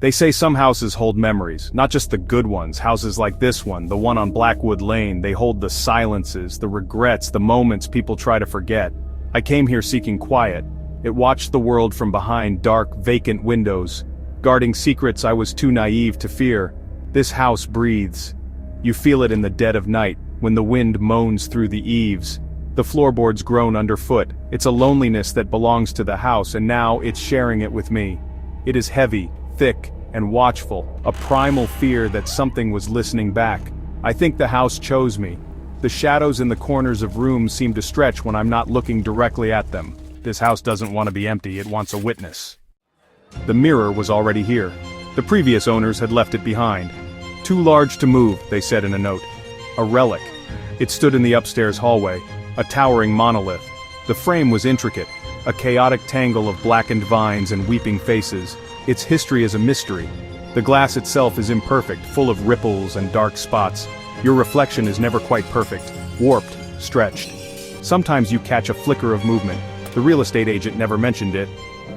They say some houses hold memories, not just the good ones. Houses like this one, the one on Blackwood Lane, they hold the silences, the regrets, the moments people try to forget. I came here seeking quiet. It watched the world from behind dark, vacant windows, guarding secrets I was too naive to fear. This house breathes. You feel it in the dead of night, when the wind moans through the eaves. The floorboards groan underfoot. It's a loneliness that belongs to the house, and now it's sharing it with me. It is heavy, thick, and watchful, a primal fear that something was listening back. I think the house chose me. The shadows in the corners of rooms seem to stretch when I'm not looking directly at them. This house doesn't want to be empty, it wants a witness. The mirror was already here. The previous owners had left it behind. Too large to move, they said in a note. A relic. It stood in the upstairs hallway, a towering monolith. The frame was intricate, a chaotic tangle of blackened vines and weeping faces. Its history is a mystery. The glass itself is imperfect, full of ripples and dark spots. Your reflection is never quite perfect, warped, stretched. Sometimes you catch a flicker of movement. The real estate agent never mentioned it.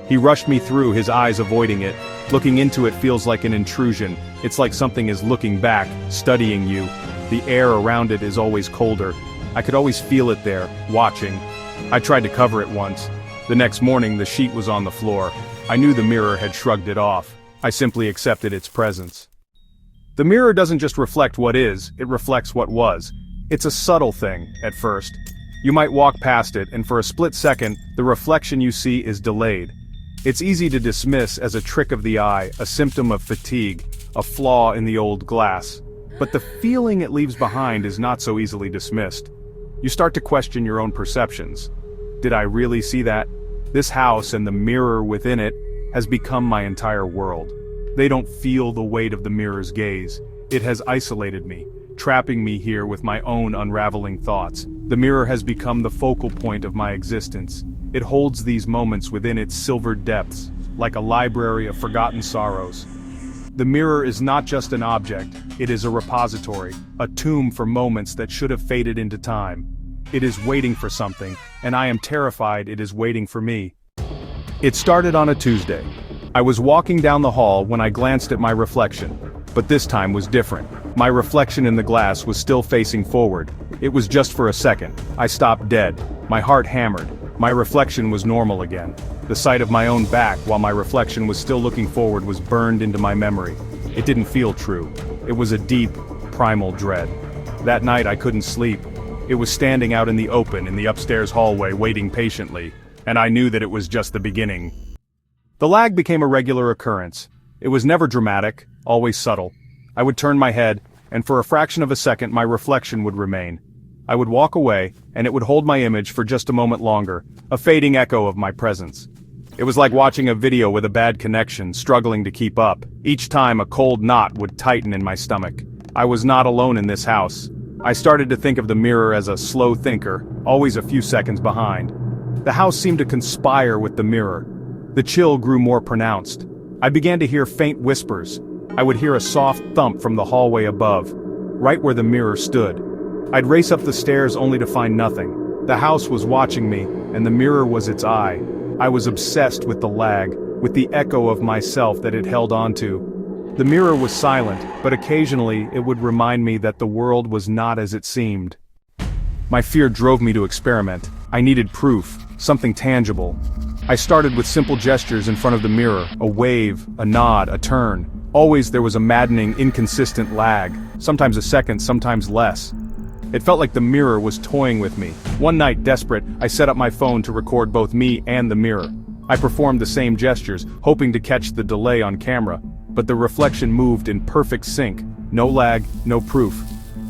He rushed me through, his eyes avoiding it. Looking into it feels like an intrusion. It's like something is looking back, studying you. The air around it is always colder. I could always feel it there, watching. I tried to cover it once. The next morning the sheet was on the floor. I knew the mirror had shrugged it off. I simply accepted its presence. The mirror doesn't just reflect what is, it reflects what was. It's a subtle thing, at first. You might walk past it, and for a split second, the reflection you see is delayed. It's easy to dismiss as a trick of the eye, a symptom of fatigue, a flaw in the old glass. But the feeling it leaves behind is not so easily dismissed. You start to question your own perceptions. Did I really see that? This house and the mirror within it has become my entire world. They don't feel the weight of the mirror's gaze. It has isolated me, trapping me here with my own unraveling thoughts. The mirror has become the focal point of my existence. It holds these moments within its silvered depths, like a library of forgotten sorrows. The mirror is not just an object, it is a repository, a tomb for moments that should have faded into time. It is waiting for something, and I am terrified it is waiting for me. It started on a Tuesday. I was walking down the hall when I glanced at my reflection, but this time was different. My reflection in the glass was still facing forward. It was just for a second. I stopped dead. My heart hammered. My reflection was normal again. The sight of my own back while my reflection was still looking forward was burned into my memory. It didn't feel true. It was a deep, primal dread. That night I couldn't sleep. It was standing out in the open in the upstairs hallway waiting patiently, and I knew that it was just the beginning. The lag became a regular occurrence. It was never dramatic, always subtle. I would turn my head, and for a fraction of a second my reflection would remain. I would walk away, and it would hold my image for just a moment longer, a fading echo of my presence. It was like watching a video with a bad connection, struggling to keep up. Each time a cold knot would tighten in my stomach. I was not alone in this house. I started to think of the mirror as a slow thinker, always a few seconds behind. The house seemed to conspire with the mirror. The chill grew more pronounced. I began to hear faint whispers. I would hear a soft thump from the hallway above, right where the mirror stood. I'd race up the stairs only to find nothing. The house was watching me, and the mirror was its eye. I was obsessed with the lag, with the echo of myself that it held onto. The mirror was silent, but occasionally it would remind me that the world was not as it seemed. My fear drove me to experiment. I needed proof, something tangible. I started with simple gestures in front of the mirror, a wave, a nod, a turn. Always there was a maddening, inconsistent lag, sometimes a second, sometimes less. It felt like the mirror was toying with me. One night, desperate, I set up my phone to record both me and the mirror. I performed the same gestures, hoping to catch the delay on camera, but the reflection moved in perfect sync. No lag, no proof.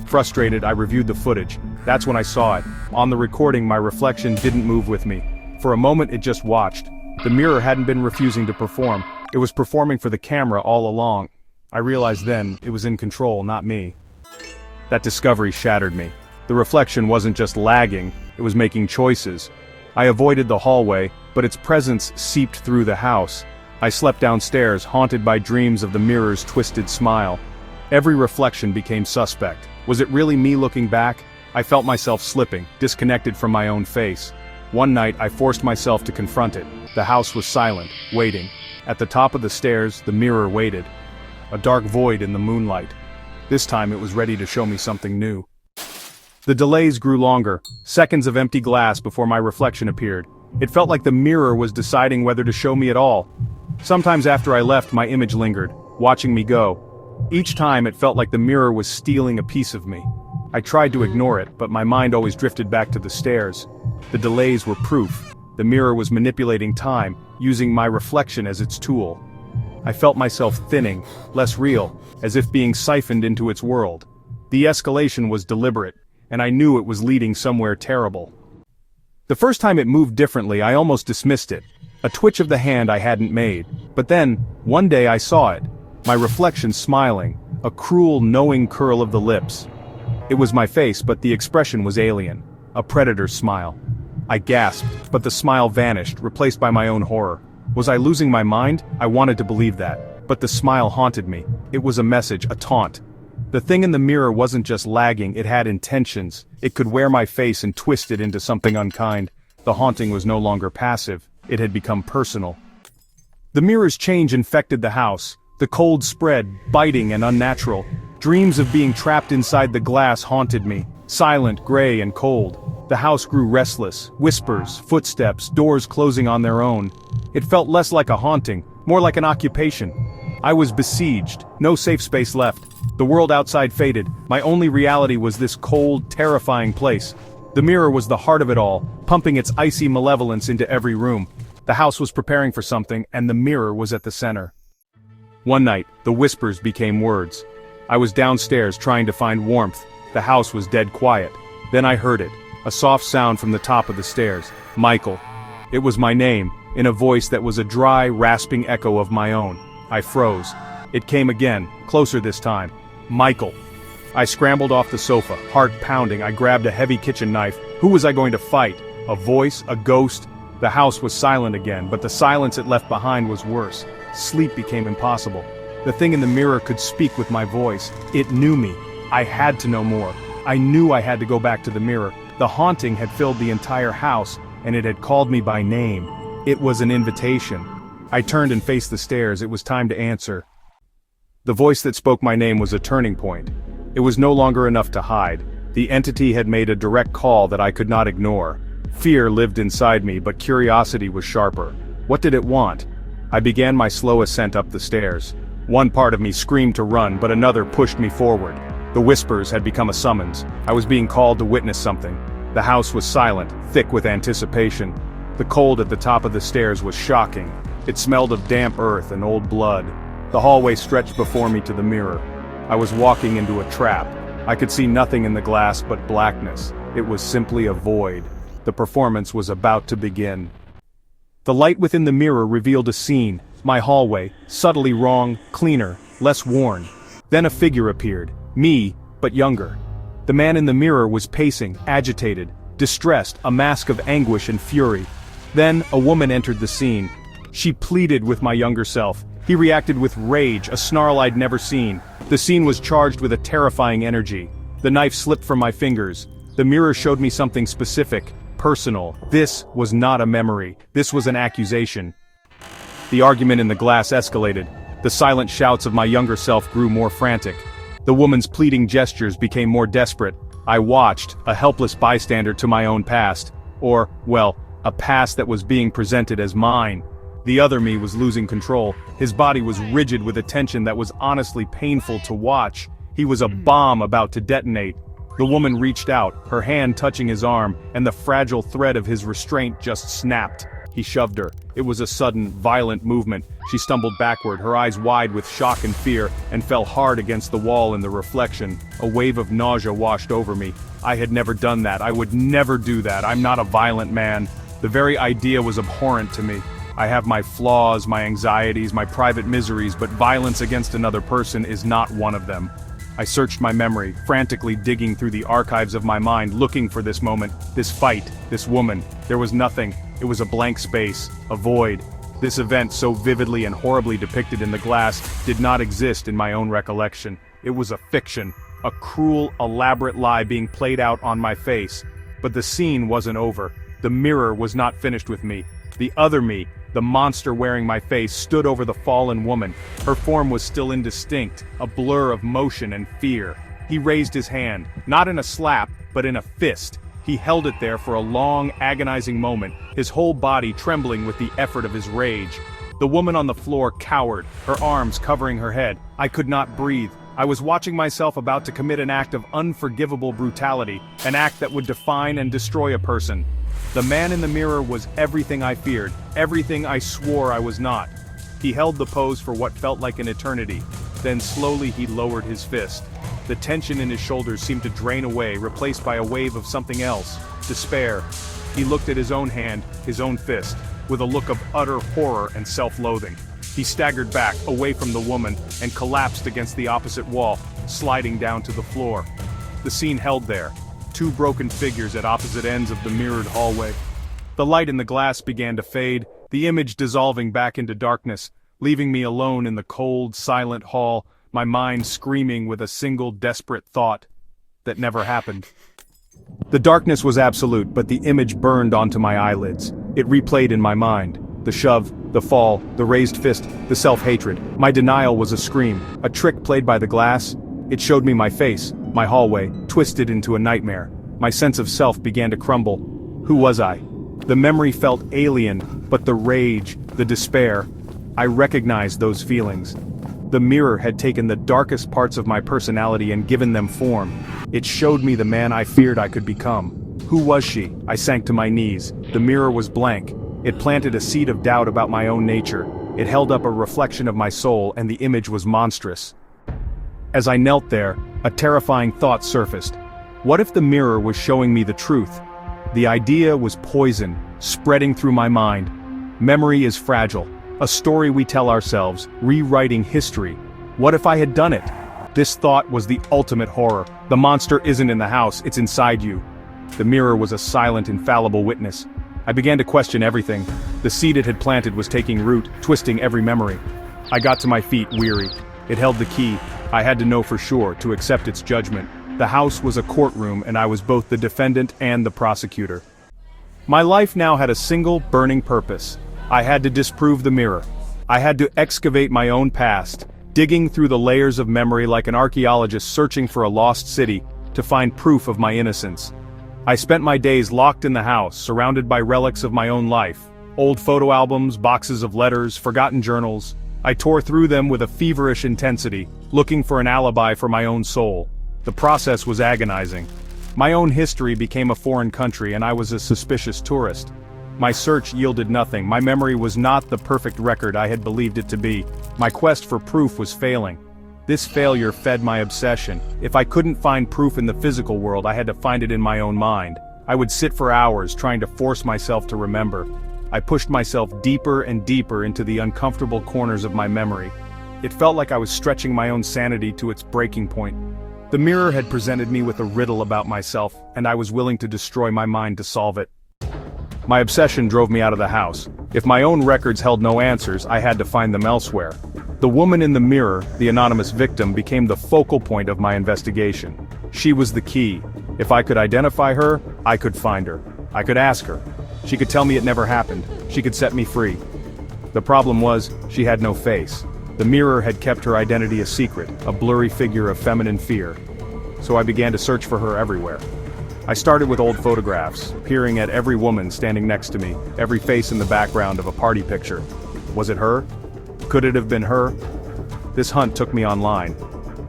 Frustrated, I reviewed the footage. That's when I saw it. On the recording, my reflection didn't move with me. For a moment, it just watched. The mirror hadn't been refusing to perform. It was performing for the camera all along. I realized then, it was in control, not me. That discovery shattered me. The reflection wasn't just lagging, it was making choices. I avoided the hallway, but its presence seeped through the house. I slept downstairs, haunted by dreams of the mirror's twisted smile. Every reflection became suspect. Was it really me looking back? I felt myself slipping, disconnected from my own face. One night, I forced myself to confront it. The house was silent, waiting. At the top of the stairs, the mirror waited. A dark void in the moonlight. This time it was ready to show me something new. The delays grew longer, seconds of empty glass before my reflection appeared. It felt like the mirror was deciding whether to show me at all. Sometimes after I left, my image lingered, watching me go. Each time it felt like the mirror was stealing a piece of me. I tried to ignore it, but my mind always drifted back to the stairs. The delays were proof. The mirror was manipulating time, using my reflection as its tool. I felt myself thinning, less real, as if being siphoned into its world. The escalation was deliberate, and I knew it was leading somewhere terrible. The first time it moved differently, I almost dismissed it. A twitch of the hand I hadn't made. But then, one day I saw it. My reflection smiling, a cruel, knowing curl of the lips. It was my face, but the expression was alien. A predator's smile. I gasped, but the smile vanished, replaced by my own horror. Was I losing my mind? I wanted to believe that. But the smile haunted me. It was a message, a taunt. The thing in the mirror wasn't just lagging, it had intentions. It could wear my face and twist it into something unkind. The haunting was no longer passive. It had become personal. The mirror's change infected the house. The cold spread, biting and unnatural. Dreams of being trapped inside the glass haunted me. Silent, gray, and cold. The house grew restless. Whispers, footsteps, doors closing on their own. It felt less like a haunting, more like an occupation. I was besieged. No safe space left. The world outside faded. My only reality was this cold, terrifying place. The mirror was the heart of it all, pumping its icy malevolence into every room. The house was preparing for something, and the mirror was at the center. One night, the whispers became words. I was downstairs trying to find warmth. The house was dead quiet. Then I heard it, a soft sound from the top of the stairs. Michael. It was my name, in a voice that was a dry, rasping echo of my own. I froze. It came again, closer this time. Michael. I scrambled off the sofa, heart pounding. I grabbed a heavy kitchen knife. Who was I going to fight? A voice? A ghost? The house was silent again, but the silence it left behind was worse. Sleep became impossible. The thing in the mirror could speak with my voice. It knew me. I had to know more. I knew I had to go back to the mirror. The haunting had filled the entire house, and it had called me by name. It was an invitation. I turned and faced the stairs. It was time to answer. The voice that spoke my name was a turning point. It was no longer enough to hide. The entity had made a direct call that I could not ignore. Fear lived inside me, but curiosity was sharper. What did it want? I began my slow ascent up the stairs. One part of me screamed to run, but another pushed me forward. The whispers had become a summons. I was being called to witness something. The house was silent, thick with anticipation. The cold at the top of the stairs was shocking. It smelled of damp earth and old blood. The hallway stretched before me to the mirror. I was walking into a trap. I could see nothing in the glass but blackness. It was simply a void. The performance was about to begin. The light within the mirror revealed a scene. My hallway, subtly wrong, cleaner, less worn. Then a figure appeared. Me, but younger. The man in the mirror was pacing, agitated, distressed, a mask of anguish and fury. Then, a woman entered the scene. She pleaded with my younger self. He reacted with rage, a snarl I'd never seen. The scene was charged with a terrifying energy. The knife slipped from my fingers. The mirror showed me something specific, personal. This was not a memory. This was an accusation. The argument in the glass escalated. The silent shouts of my younger self grew more frantic. The woman's pleading gestures became more desperate. I watched, a helpless bystander to my own past. Or, well, a past that was being presented as mine. The other me was losing control. His body was rigid with a tension that was honestly painful to watch. He was a bomb about to detonate. The woman reached out, her hand touching his arm, and the fragile thread of his restraint just snapped. He shoved her. It was a sudden, violent movement. She stumbled backward, her eyes wide with shock and fear, and fell hard against the wall in the reflection. A wave of nausea washed over me. I had never done that. I would never do that. I'm not a violent man. The very idea was abhorrent to me. I have my flaws, my anxieties, my private miseries, but violence against another person is not one of them. I searched my memory, frantically digging through the archives of my mind, looking for this moment, this fight, this woman. There was nothing. It was a blank space, a void. This event, so vividly and horribly depicted in the glass, did not exist in my own recollection. It was a fiction, a cruel, elaborate lie being played out on my face. But the scene wasn't over. The mirror was not finished with me. The other me, The monster wearing my face stood over the fallen woman. Her form was still indistinct, a blur of motion and fear. He raised his hand, not in a slap, but in a fist. He held it there for a long, agonizing moment, his whole body trembling with the effort of his rage. The woman on the floor cowered, her arms covering her head. I could not breathe. I was watching myself about to commit an act of unforgivable brutality, an act that would define and destroy a person. The man in the mirror was everything I feared, everything I swore I was not. He held the pose for what felt like an eternity. Then slowly he lowered his fist. The tension in his shoulders seemed to drain away, replaced by a wave of something else, despair. He looked at his own hand, his own fist, with a look of utter horror and self-loathing. He staggered back, away from the woman, and collapsed against the opposite wall, sliding down to the floor. The scene held there, two broken figures at opposite ends of the mirrored hallway. The light in the glass began to fade, the image dissolving back into darkness, leaving me alone in the cold, silent hall, my mind screaming with a single desperate thought that never happened. The darkness was absolute, but the image burned onto my eyelids. It replayed in my mind. The shove, the fall, the raised fist, the self-hatred. My denial was a scream, a trick played by the glass. It showed me my face, my hallway, twisted into a nightmare. My sense of self began to crumble. Who was I? The memory felt alien, but the rage, the despair, I recognized those feelings. The mirror had taken the darkest parts of my personality and given them form. It showed me the man I feared I could become. Who was she? I sank to my knees. The mirror was blank. It planted a seed of doubt about my own nature. It held up a reflection of my soul, and the image was monstrous. As I knelt there, a terrifying thought surfaced. What if the mirror was showing me the truth? The idea was poison, spreading through my mind. Memory is fragile. A story we tell ourselves, rewriting history. What if I had done it? This thought was the ultimate horror. The monster isn't in the house, it's inside you. The mirror was a silent, infallible witness. I began to question everything. The seed it had planted was taking root, twisting every memory. I got to my feet, weary. It held the key. I had to know for sure, to accept its judgment. The house was a courtroom, and I was both the defendant and the prosecutor. My life now had a single, burning purpose. I had to disprove the mirror. I had to excavate my own past, digging through the layers of memory like an archaeologist searching for a lost city, to find proof of my innocence. I spent my days locked in the house, surrounded by relics of my own life. Old photo albums, boxes of letters, forgotten journals. I tore through them with a feverish intensity, looking for an alibi for my own soul. The process was agonizing. My own history became a foreign country, and I was a suspicious tourist. My search yielded nothing. My memory was not the perfect record I had believed it to be. My quest for proof was failing. This failure fed my obsession. If I couldn't find proof in the physical world, I had to find it in my own mind. I would sit for hours trying to force myself to remember. I pushed myself deeper and deeper into the uncomfortable corners of my memory. It felt like I was stretching my own sanity to its breaking point. The mirror had presented me with a riddle about myself, and I was willing to destroy my mind to solve it. My obsession drove me out of the house. If my own records held no answers, I had to find them elsewhere. The woman in the mirror, the anonymous victim, became the focal point of my investigation. She was the key. If I could identify her, I could find her. I could ask her. She could tell me it never happened. She could set me free. The problem was, she had no face. The mirror had kept her identity a secret, a blurry figure of feminine fear. So I began to search for her everywhere. I started with old photographs, peering at every woman standing next to me, every face in the background of a party picture. Was it her? Could it have been her? This hunt took me online.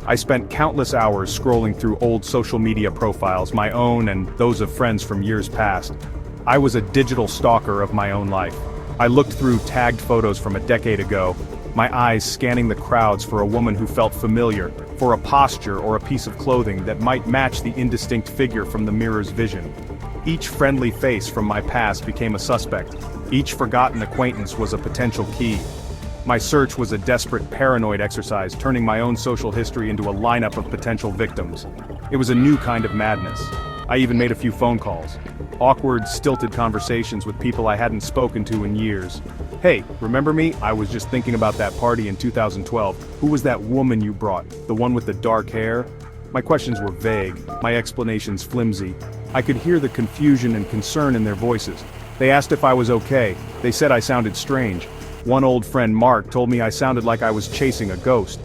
I spent countless hours scrolling through old social media profiles, my own and those of friends from years past. I was a digital stalker of my own life. I looked through tagged photos from a decade ago, my eyes scanning the crowds for a woman who felt familiar, for a posture or a piece of clothing that might match the indistinct figure from the mirror's vision. Each friendly face from my past became a suspect. Each forgotten acquaintance was a potential key. My search was a desperate paranoid exercise, turning my own social history into a lineup of potential victims. It was a new kind of madness. I even made a few phone calls. Awkward, stilted conversations with people I hadn't spoken to in years. Hey, remember me? I was just thinking about that party in 2012. Who was that woman you brought? The one with the dark hair? My questions were vague, my explanations flimsy. I could hear the confusion and concern in their voices. They asked if I was okay. They said I sounded strange. One old friend, Mark, told me I sounded like I was chasing a ghost.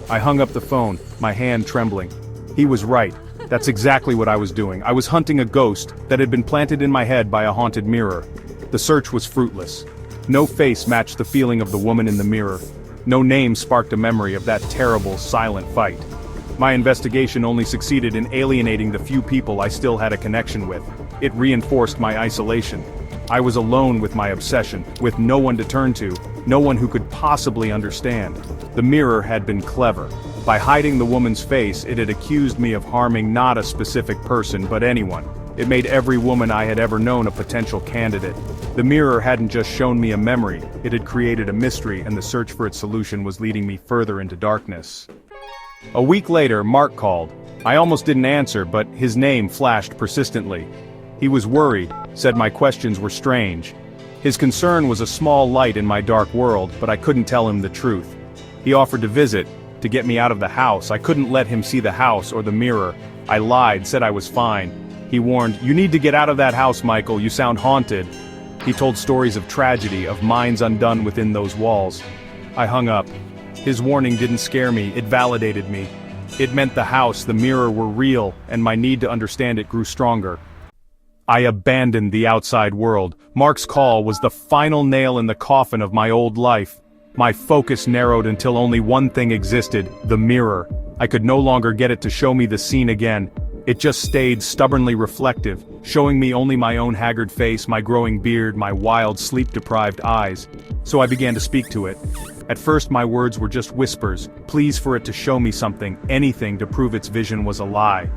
I hung up the phone, my hand trembling. He was right. That's exactly what I was doing. I was hunting a ghost that had been planted in my head by a haunted mirror. The search was fruitless. No face matched the feeling of the woman in the mirror. No name sparked a memory of that terrible, silent fight. My investigation only succeeded in alienating the few people I still had a connection with. It reinforced my isolation. I was alone with my obsession, with no one to turn to, no one who could possibly understand. The mirror had been clever. By hiding the woman's face, it had accused me of harming not a specific person but anyone. It made every woman I had ever known a potential candidate. The mirror hadn't just shown me a memory, it had created a mystery, and the search for its solution was leading me further into darkness. A week later, Mark called. I almost didn't answer, but his name flashed persistently. He was worried, said my questions were strange. His concern was a small light in my dark world, but I couldn't tell him the truth. He offered to visit, to get me out of the house. I couldn't let him see the house or the mirror. I lied, said I was fine. He warned, "You need to get out of that house, Michael, you sound haunted." He told stories of tragedy, of minds undone within those walls. I hung up. His warning didn't scare me, it validated me. It meant the house, the mirror were real, and my need to understand it grew stronger. I abandoned the outside world. Mark's call was the final nail in the coffin of my old life. My focus narrowed until only one thing existed, the mirror. I could no longer get it to show me the scene again. It just stayed stubbornly reflective, showing me only my own haggard face, my growing beard, my wild, sleep-deprived eyes. So I began to speak to it. At first my words were just whispers, pleas for it to show me something, anything to prove its vision was a lie.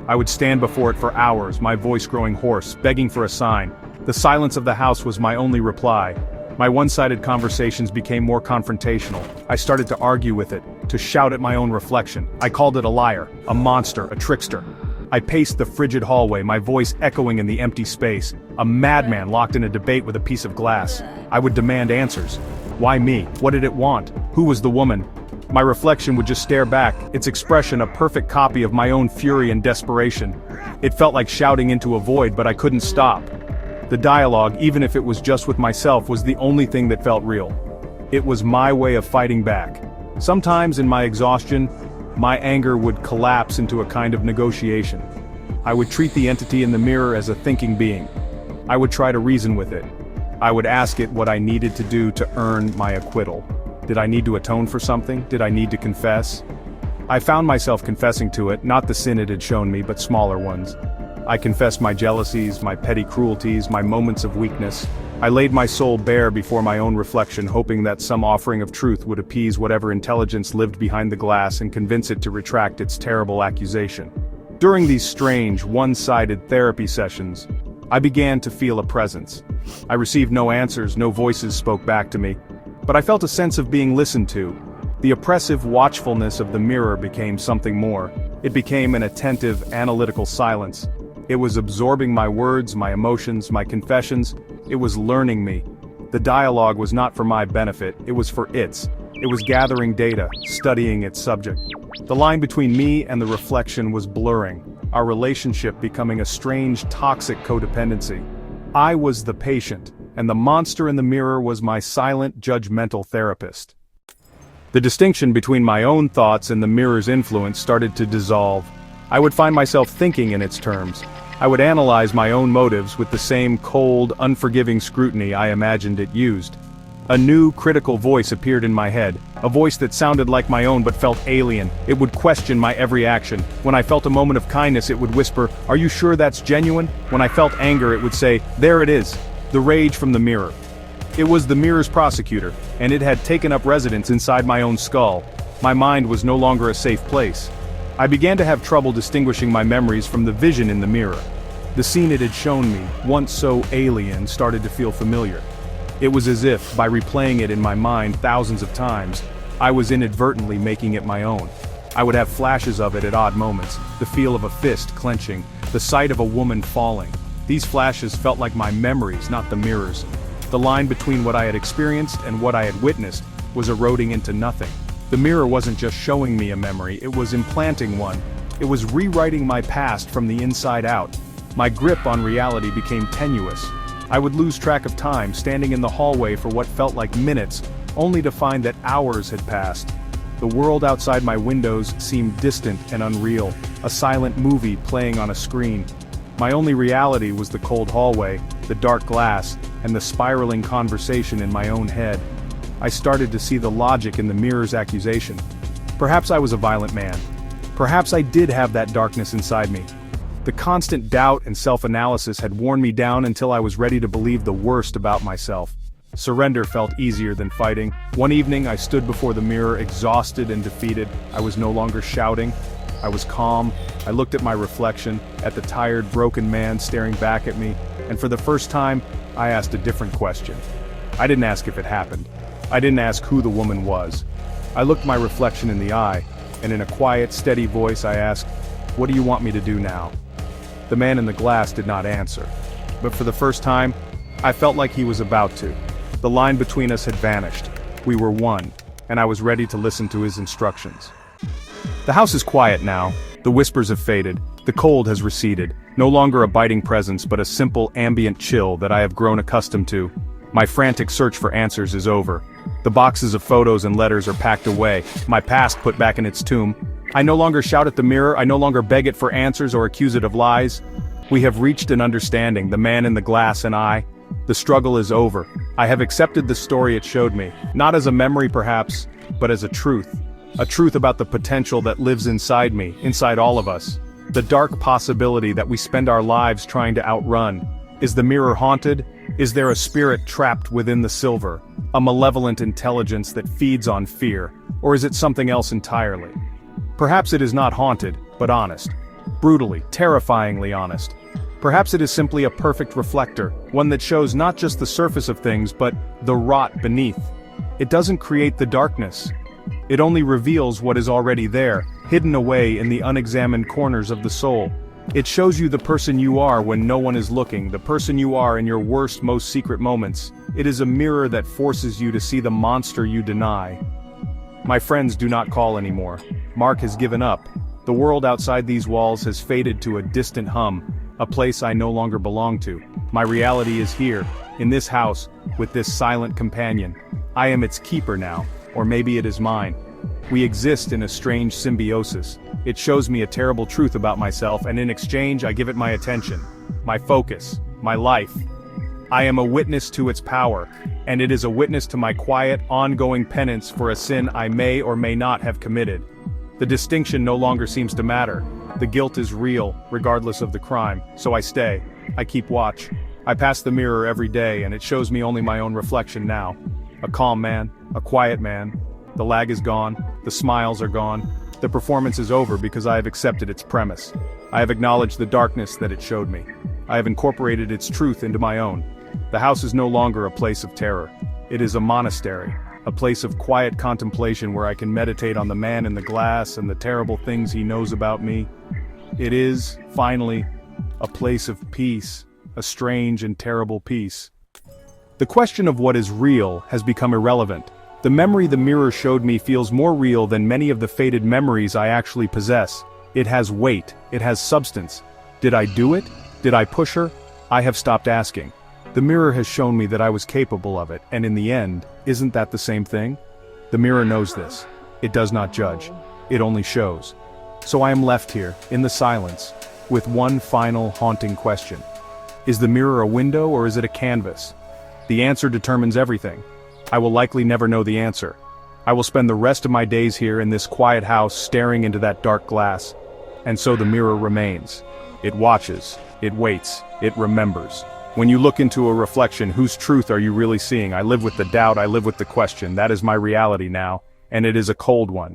I would stand before it for hours, my voice growing hoarse, begging for a sign. The silence of the house was my only reply. My one-sided conversations became more confrontational. I started to argue with it, to shout at my own reflection. I called it a liar, a monster, a trickster. I paced the frigid hallway, my voice echoing in the empty space. A madman locked in a debate with a piece of glass. I would demand answers. Why me? What did it want? Who was the woman? My reflection would just stare back, its expression a perfect copy of my own fury and desperation. It felt like shouting into a void, but I couldn't stop. The dialogue, even if it was just with myself, was the only thing that felt real. It was my way of fighting back. Sometimes in my exhaustion, my anger would collapse into a kind of negotiation. I would treat the entity in the mirror as a thinking being. I would try to reason with it. I would ask it what I needed to do to earn my acquittal. Did I need to atone for something? Did I need to confess? I found myself confessing to it, not the sin it had shown me, but smaller ones. I confessed my jealousies, my petty cruelties, my moments of weakness. I laid my soul bare before my own reflection, hoping that some offering of truth would appease whatever intelligence lived behind the glass and convince it to retract its terrible accusation. During these strange, one-sided therapy sessions, I began to feel a presence. I received no answers, no voices spoke back to me, but I felt a sense of being listened to. The oppressive watchfulness of the mirror became something more. It became an attentive, analytical silence. It was absorbing my words, my emotions, my confessions. It was learning me. The dialogue was not for my benefit, it was for its. It was gathering data, studying its subject. The line between me and the reflection was blurring, our relationship becoming a strange, toxic codependency. I was the patient, and the monster in the mirror was my silent, judgmental therapist. The distinction between my own thoughts and the mirror's influence started to dissolve. I would find myself thinking in its terms. I would analyze my own motives with the same cold, unforgiving scrutiny I imagined it used. A new, critical voice appeared in my head, a voice that sounded like my own but felt alien. It would question my every action. When I felt a moment of kindness, it would whisper, "Are you sure that's genuine?" When I felt anger, it would say, "There it is, the rage from the mirror." It was the mirror's prosecutor, and it had taken up residence inside my own skull. My mind was no longer a safe place. I began to have trouble distinguishing my memories from the vision in the mirror. The scene it had shown me, once so alien, started to feel familiar. It was as if, by replaying it in my mind thousands of times, I was inadvertently making it my own. I would have flashes of it at odd moments, the feel of a fist clenching, the sight of a woman falling. These flashes felt like my memories, not the mirror's. The line between what I had experienced and what I had witnessed was eroding into nothing. The mirror wasn't just showing me a memory, it was implanting one. It was rewriting my past from the inside out. My grip on reality became tenuous. I would lose track of time, standing in the hallway for what felt like minutes, only to find that hours had passed. The world outside my windows seemed distant and unreal, a silent movie playing on a screen. My only reality was the cold hallway, the dark glass, and the spiraling conversation in my own head. I started to see the logic in the mirror's accusation. Perhaps I was a violent man. Perhaps I did have that darkness inside me. The constant doubt and self-analysis had worn me down until I was ready to believe the worst about myself. Surrender felt easier than fighting. One evening I stood before the mirror, exhausted and defeated. I was no longer shouting. I was calm. I looked at my reflection, at the tired, broken man staring back at me, and for the first time, I asked a different question. I didn't ask if it happened. I didn't ask who the woman was. I looked my reflection in the eye, and in a quiet, steady voice I asked, "What do you want me to do now?" The man in the glass did not answer. But for the first time, I felt like he was about to. The line between us had vanished. We were one, and I was ready to listen to his instructions. The house is quiet now. The whispers have faded. The cold has receded. No longer a biting presence, but a simple, ambient chill that I have grown accustomed to. My frantic search for answers is over. The boxes of photos and letters are packed away, my past put back in its tomb. I no longer shout at the mirror, I no longer beg it for answers or accuse it of lies. We have reached an understanding, the man in the glass and I. The struggle is over. I have accepted the story it showed me, not as a memory perhaps, but as a truth. A truth about the potential that lives inside me, inside all of us. The dark possibility that we spend our lives trying to outrun. Is the mirror haunted? Is there a spirit trapped within the silver? A malevolent intelligence that feeds on fear? Or is it something else entirely? Perhaps it is not haunted, but honest. Brutally, terrifyingly honest. Perhaps it is simply a perfect reflector, one that shows not just the surface of things but the rot beneath. It doesn't create the darkness. It only reveals what is already there, hidden away in the unexamined corners of the soul. It shows you the person you are when no one is looking, the person you are in your worst, most secret moments. It is a mirror that forces you to see the monster you deny. My friends do not call anymore. Mark has given up. The world outside these walls has faded to a distant hum, a place I no longer belong to. My reality is here, in this house, with this silent companion. I am its keeper now, or maybe it is mine. We exist in a strange symbiosis. It shows me a terrible truth about myself, and in exchange I give it my attention, my focus, my life. I am a witness to its power, and it is a witness to my quiet, ongoing penance for a sin I may or may not have committed. The distinction no longer seems to matter. The guilt is real, regardless of the crime, so I stay. I keep watch. I pass the mirror every day, and it shows me only my own reflection now. A calm man, a quiet man. The lag is gone, the smiles are gone. The performance is over because I have accepted its premise. I have acknowledged the darkness that it showed me. I have incorporated its truth into my own. The house is no longer a place of terror. It is a monastery, a place of quiet contemplation where I can meditate on the man in the glass and the terrible things he knows about me. It is, finally, a place of peace, a strange and terrible peace. The question of what is real has become irrelevant. The memory the mirror showed me feels more real than many of the faded memories I actually possess. It has weight, it has substance. Did I do it? Did I push her? I have stopped asking. The mirror has shown me that I was capable of it, and in the end, isn't that the same thing? The mirror knows this. It does not judge. It only shows. So I am left here, in the silence, with one final haunting question. Is the mirror a window or is it a canvas? The answer determines everything. I will likely never know the answer. I will spend the rest of my days here in this quiet house staring into that dark glass. And so the mirror remains. It watches, it waits, it remembers. When you look into a reflection, whose truth are you really seeing? I live with the doubt, I live with the question. That is my reality now, and it is a cold one.